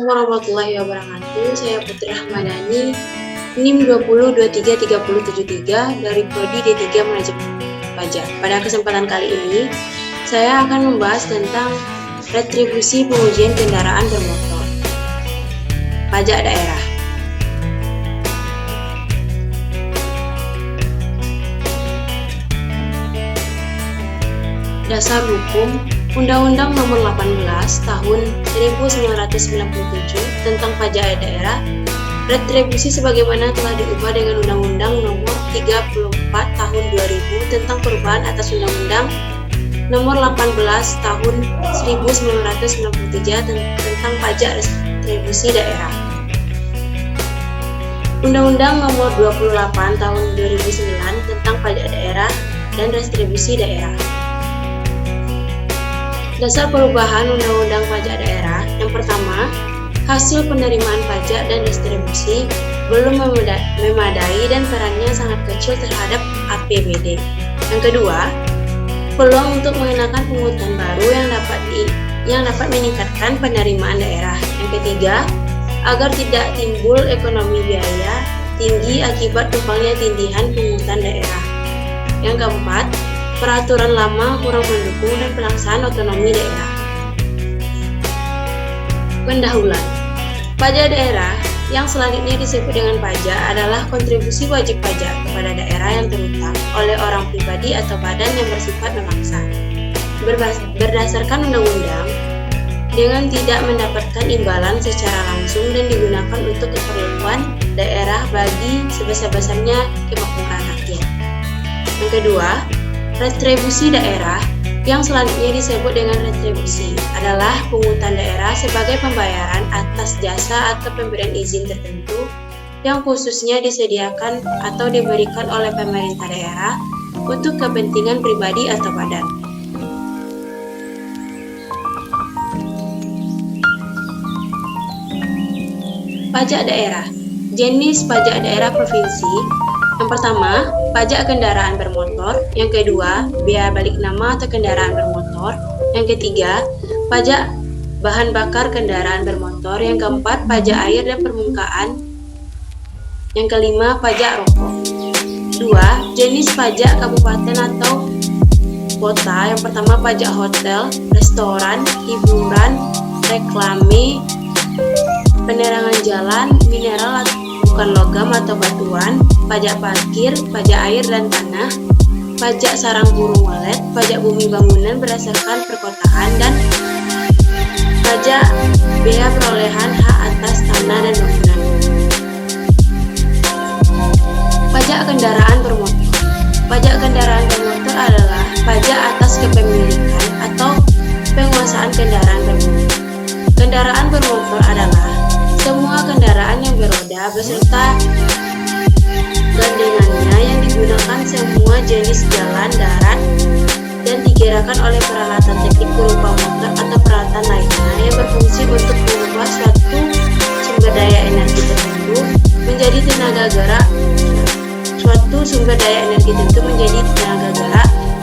Warahmatullahi wabarakatuh. Saya Putri Ahmadani, NIM 20233073 dari Prodi D3 Manajemen Pajak. Pada kesempatan kali ini, saya akan membahas tentang retribusi pengujian kendaraan bermotor, pajak daerah. Dasar hukum Undang-Undang Nomor 18 Tahun 1997 tentang pajak daerah. Retribusi sebagaimana telah diubah dengan Undang-Undang Nomor 34 Tahun 2000 tentang perubahan atas Undang-Undang Nomor 18 Tahun 1993 tentang pajak retribusi daerah. Undang-Undang Nomor 28 Tahun 2009 tentang pajak daerah dan retribusi daerah. Dasar perubahan Undang-Undang Pajak Daerah. Yang pertama, hasil penerimaan pajak dan distribusi belum memadai dan perannya sangat kecil terhadap APBD. Yang kedua, peluang untuk mengenakan pungutan baru yang dapat meningkatkan penerimaan daerah. Yang ketiga, agar tidak timbul ekonomi biaya tinggi akibat tumpangnya tindihan pungutan daerah. Yang keempat, peraturan lama kurang mendukung dan pelaksanaan otonomi daerah. Pendahuluan. Pajak daerah yang selanjutnya disebut dengan pajak adalah kontribusi wajib pajak kepada daerah yang terutang oleh orang pribadi atau badan yang bersifat memaksa. Berdasarkan undang-undang, dengan tidak mendapatkan imbalan secara langsung dan digunakan untuk keperluan daerah bagi sebesar-besarnya kemakmuran rakyat. Yang kedua, retribusi daerah yang selanjutnya disebut dengan retribusi adalah pungutan daerah sebagai pembayaran atas jasa atau pemberian izin tertentu yang khususnya disediakan atau diberikan oleh pemerintah daerah untuk kepentingan pribadi atau badan. Pajak daerah. Jenis pajak daerah provinsi. Yang pertama, pajak kendaraan bermotor. Yang kedua, bea balik nama atau kendaraan bermotor. Yang ketiga, pajak bahan bakar kendaraan bermotor. Yang keempat, pajak air dan permukaan. Yang kelima, pajak rokok. 2. Jenis pajak kabupaten atau kota. Yang pertama, pajak hotel, restoran, hiburan, reklame, penerangan jalan, mineral bukan logam atau batuan, pajak parkir, pajak air dan tanah, pajak sarang burung walet, pajak bumi bangunan berdasarkan perkotaan, dan pajak bea perolehan hak atas tanah dan bangunan. Pajak kendaraan bermotor. Pajak kendaraan bermotor adalah pajak atas kepemilikan atau penguasaan kendaraan bermotor. Kendaraan bermotor adalah semua kendaraan yang beroda beserta gandengannya yang digunakan semua jenis jalan darat dan digerakkan oleh peralatan teknik berupa motor atau peralatan lainnya yang berfungsi untuk mengubah suatu sumber daya energi tertentu menjadi tenaga gerak.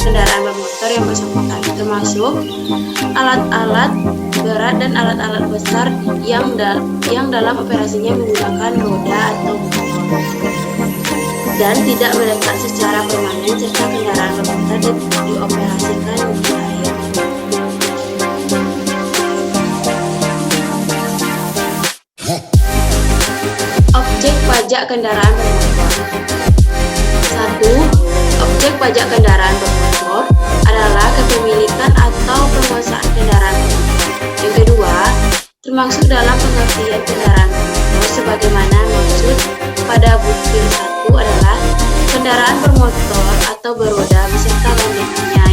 Kendaraan bermotor yang bersangkutan, termasuk alat-alat berat dan alat-alat besar yang dalam operasinya menggunakan roda atau motor dan tidak melekat secara permanen, serta kendaraan bermotor dioperasikan di air. Objek pajak kendaraan bermotor. 1. Objek pajak kendaraan bermotor adalah kepemilikan atau penguasaan kendaraan bermotor. Yang kedua, termasuk dalam pengertian kendaraan bermotor sebagaimana maksud pada butir 1 adalah kendaraan bermotor atau beroda beserta gandengannya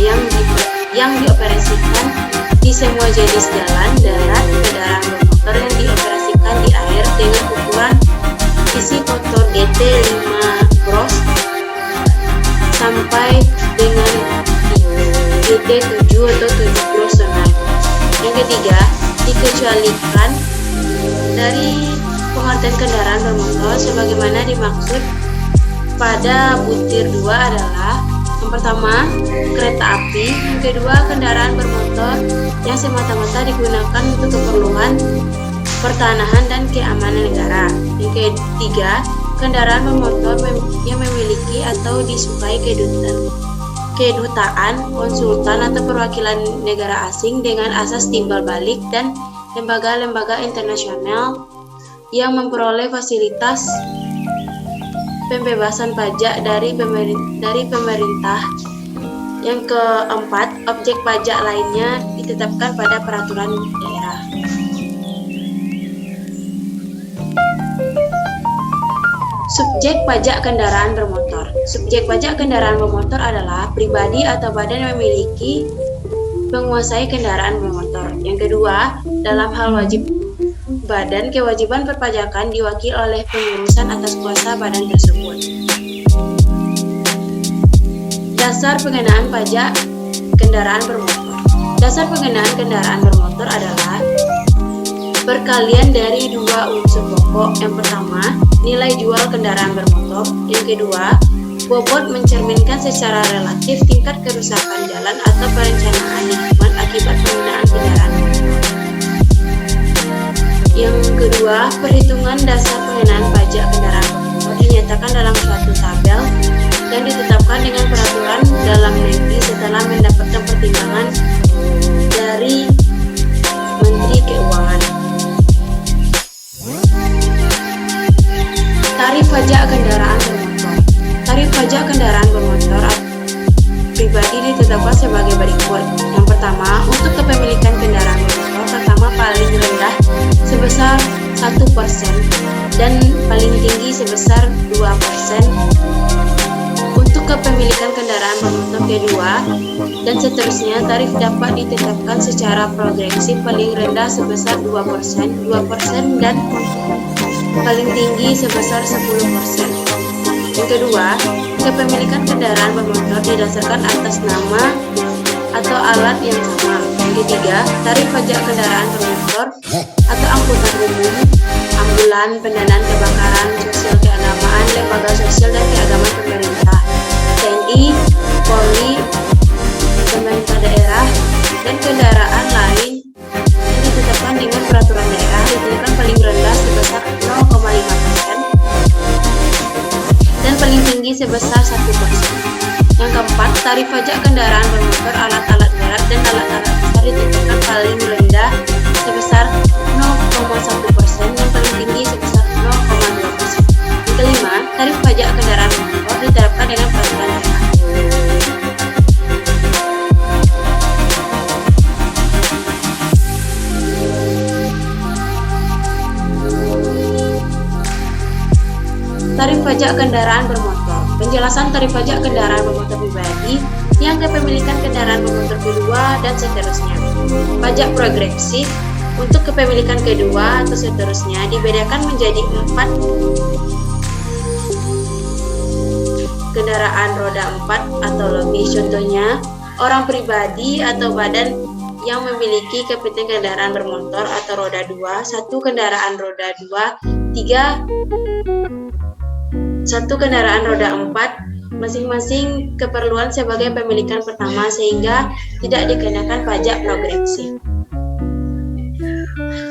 yang dioperasikan di semua jenis jalan darat, kendaraan bermotor yang dioperasikan di air dengan ukuran isi kotor GT 5 gross sampai dengan GT 7 atau 7 gross tonal. Yang ketiga, dikecualikan dari pengertian kendaraan bermotor sebagaimana dimaksud pada butir 2 adalah yang pertama, kereta api, yang kedua, kendaraan bermotor yang semata-mata digunakan untuk keperluan pertahanan dan keamanan negara. Yang ketiga, kendaraan bermotor yang memiliki atau disukai kedutaan, konsultan atau perwakilan negara asing dengan asas timbal balik dan lembaga-lembaga internasional yang memperoleh fasilitas pembebasan pajak dari pemerintah. Yang keempat, objek pajak lainnya ditetapkan pada peraturan daerah. Subjek pajak kendaraan bermotor. Subjek pajak kendaraan bermotor adalah pribadi atau badan yang memiliki menguasai kendaraan bermotor. Yang kedua, dalam hal wajib badan, kewajiban perpajakan diwakili oleh pengurusan atas kuasa badan tersebut. Dasar pengenaan pajak kendaraan bermotor. Dasar pengenaan kendaraan bermotor adalah perkalian dari dua unsur pokok. Yang pertama, nilai jual kendaraan bermotor. Yang kedua, bobot mencerminkan secara relatif tingkat kerusakan jalan atau perencanaan lingkungan akibat penggunaan kendaraan bermotor. Yang kedua, perhitungan dasar pengenaan pajak kendaraan bermotor dinyatakan dalam suatu tabel yang ditetapkan dengan peraturan dalam negeri setelah mendapatkan pertimbangan dari Menteri Keuangan. Tarif pajak kendaraan bermotor. Tarif pajak kendaraan bermotor pribadi ditetapkan sebagai berikut. Yang pertama, untuk kepemilikan kendaraan bermotor pertama paling rendah sebesar 1% dan paling tinggi sebesar 2%. Untuk kepemilikan kendaraan bermotor kedua dan seterusnya, tarif dapat ditetapkan secara progresif paling rendah sebesar 2%, dan paling tinggi sebesar 10%. Yang kedua, kepemilikan kendaraan bermotor didasarkan atas nama atau alat yang sama. Yang ketiga, tarif pajak kendaraan bermotor atau angkutan umum, ambulan, pendanaan kebakaran, sosial keagamaan, lembaga sosial dan keagamaan pemerintah, TNI, Polri, pemerintah daerah, dan kendaraan lain yang ditetapkan dengan peraturan daerah ditetapkan paling rendah sebesar 0,5% dan paling tinggi sebesar 1%. Yang keempat, tarif pajak kendaraan bermotor, alat-alat berat dan alat-alat besar ditetapkan paling rendah sebesar 0,1% dan paling tinggi sebesar 0,2%. Yang kelima, tarif pajak kendaraan bermotor diterapkan dengan peraturan daerah. Tarif pajak kendaraan bermotor. Penjelasan tarif pajak kendaraan bermotor pribadi yang kepemilikan kendaraan bermotor kedua dan seterusnya. Pajak progresif untuk kepemilikan kedua atau seterusnya dibedakan menjadi 4 kendaraan roda 4 atau lebih. Contohnya, orang pribadi atau badan yang memiliki kepentingan kendaraan bermotor atau roda 2, 1 kendaraan roda 2, 1 kendaraan roda 4, masing-masing keperluan sebagai pemilikan pertama sehingga tidak dikenakan pajak progresif.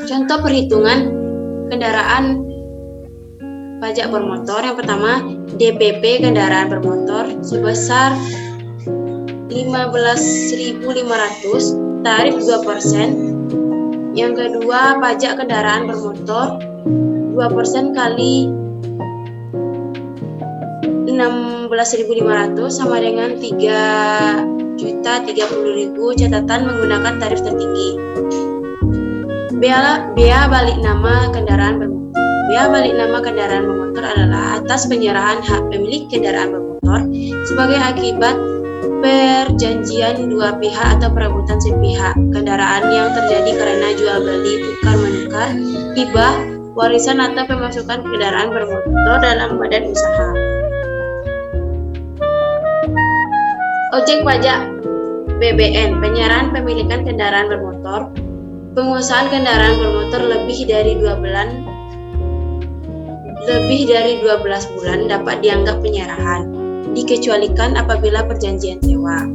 Contoh perhitungan kendaraan pajak bermotor. Yang pertama, DPP kendaraan bermotor sebesar 15.500, tarif 2%. Yang kedua, pajak kendaraan bermotor 2% kali 16.500 sama dengan 3.030.000, catatan menggunakan tarif tertinggi. Bea balik nama kendaraan bermotor. Bea balik nama kendaraan bermotor adalah atas penyerahan hak pemilik kendaraan bermotor sebagai akibat perjanjian dua pihak atau perebutan sepihak. Kendaraan yang terjadi karena jual beli, tukar menukar, hibah, warisan atau pemasukan kendaraan bermotor dalam badan usaha. Objek pajak BBN, penyerahan pemilikan kendaraan bermotor. Penguasaan kendaraan bermotor lebih dari 12 bulan dapat dianggap penyerahan, dikecualikan apabila perjanjian sewa.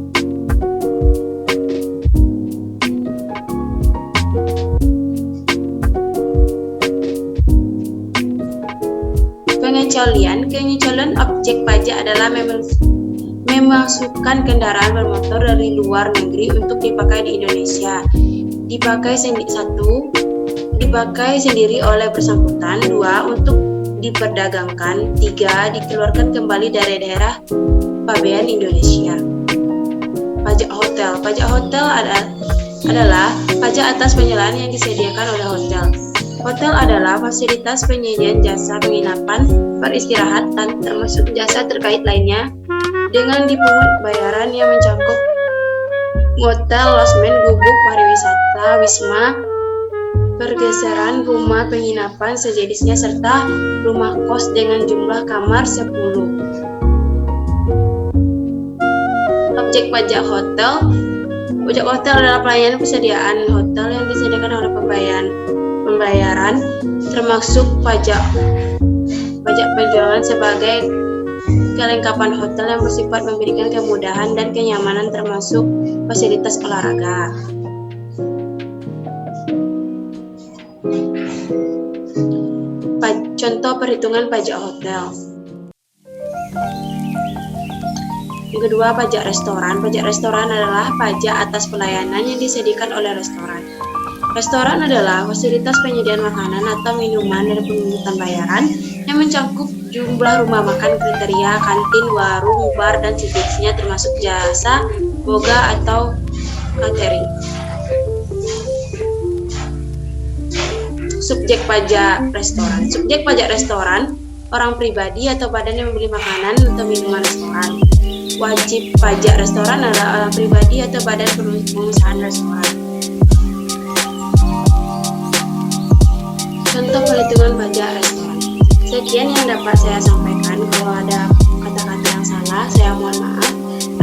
Pengecualian objek pajak adalah memasukkan kendaraan bermotor dari luar negeri untuk dipakai di Indonesia. Dipakai sendiri oleh bersangkutan. 2. Untuk diperdagangkan. 3. Dikeluarkan kembali dari daerah pabean Indonesia. Pajak hotel. Pajak hotel adalah pajak atas penyelam yang disediakan oleh hotel. Hotel adalah fasilitas penyediaan jasa penginapan, peristirahatan, termasuk jasa terkait lainnya, dengan dipungut bayaran yang mencakup hotel, losmen, gubuk, pariwisata, wisma, pergeseran, rumah penginapan sejenisnya, serta rumah kos dengan jumlah kamar 10. Objek pajak hotel. Pajak hotel adalah pelayanan persediaan hotel yang disediakan oleh pembayaran, termasuk pajak penjualan sebagai kelengkapan hotel yang bersifat memberikan kemudahan dan kenyamanan, termasuk fasilitas olahraga. Contoh perhitungan pajak hotel. Yang kedua, pajak restoran. Pajak restoran adalah pajak atas pelayanan yang disediakan oleh restoran. Restoran adalah fasilitas penyediaan makanan atau minuman dan pemungutan bayaran yang mencakup jumlah rumah makan, kriteria, kantin, warung, bar, dan sejenisnya, termasuk jasa boga atau catering. Subjek pajak restoran. Subjek pajak restoran, orang pribadi atau badan yang membeli makanan atau minuman restoran. Wajib pajak restoran adalah orang pribadi atau badan pengusahaan restoran. Contoh perhitungan pajak restoran. Sekian yang dapat saya sampaikan. Kalau ada kata-kata yang salah, saya mohon maaf.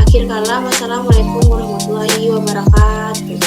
Akhir kala, wassalamualaikum warahmatullahi wabarakatuh.